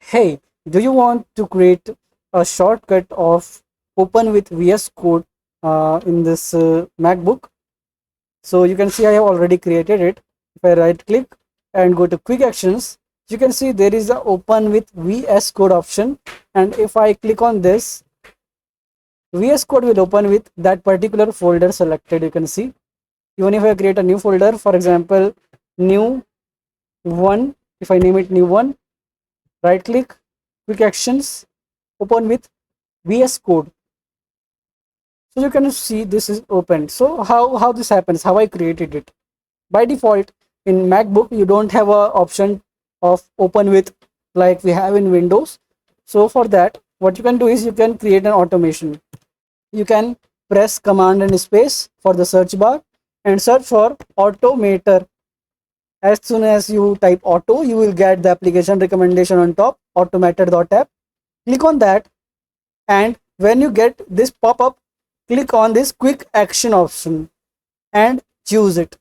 Hey, do you want to create a shortcut of open with VS Code in this MacBook? So you can see I have already created it. If I right click and go to quick actions, you can see there is a open with VS Code option. And if I click on this, VS Code will open with that particular folder selected. You can see, even if I create a new folder, for example, new one, if I name it new one, right click, quick actions, open with VS Code. So you can see this is open. So how this happens, how I created it. By default in MacBook, you don't have a option of open with like we have in Windows. So for that, what you can do is you can create an automation. You can press command and space for the search bar and search for automator. As soon as you type auto, you will get the application recommendation on top, automator.app. Click on that, and when you get this pop-up, click on this quick action option and choose it.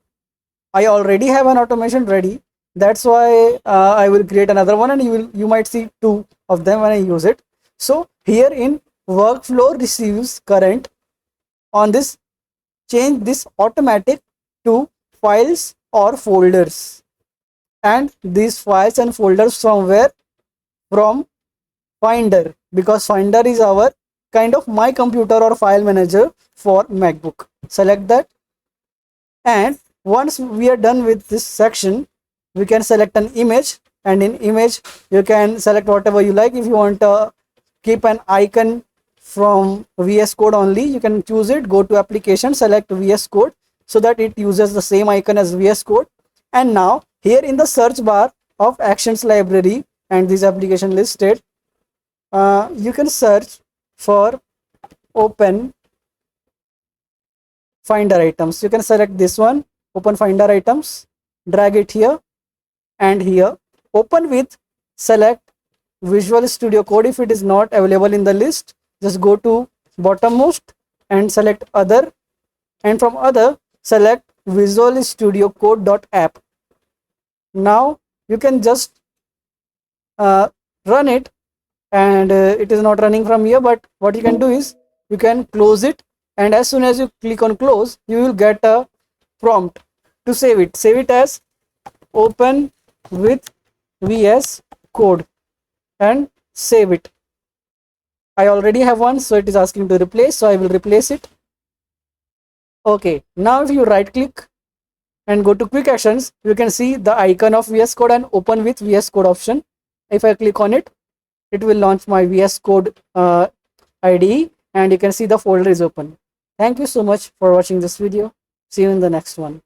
I already have an automation ready, that's why I will create another one, and you might see two of them when I use it. So here in workflow receives current, on this change this automatic to files or folders, and these files and folders from where? From Finder, because Finder is our kind of my computer or file manager for MacBook. Select that, and once we are done with this section, we can select an image, and in image you can select whatever you like. If you want to keep an icon from VS Code only, you can choose it. Go to application, select VS Code so that it uses the same icon as VS Code. And now here in the search bar of actions library and this application listed, you can search for open Finder items. You can select this one, open Finder items, drag it here and here, open with, select Visual Studio Code. If it is not available in the list, just go to bottommost and select other, and from other select Visual Studio Code.app. Now you can just run it, and it is not running from here, but what you can do is you can close it, and as soon as you click on close, you will get a prompt to save it. Save it as open with VS Code and save it. I already have one, so it is asking to replace, so I will replace it. Okay, now if you right click and go to quick actions, you can see the icon of VS Code and open with VS Code option. If I click on it, it will launch my VS Code IDE, and you can see the folder is open. Thank you so much for watching this video. See you in the next one.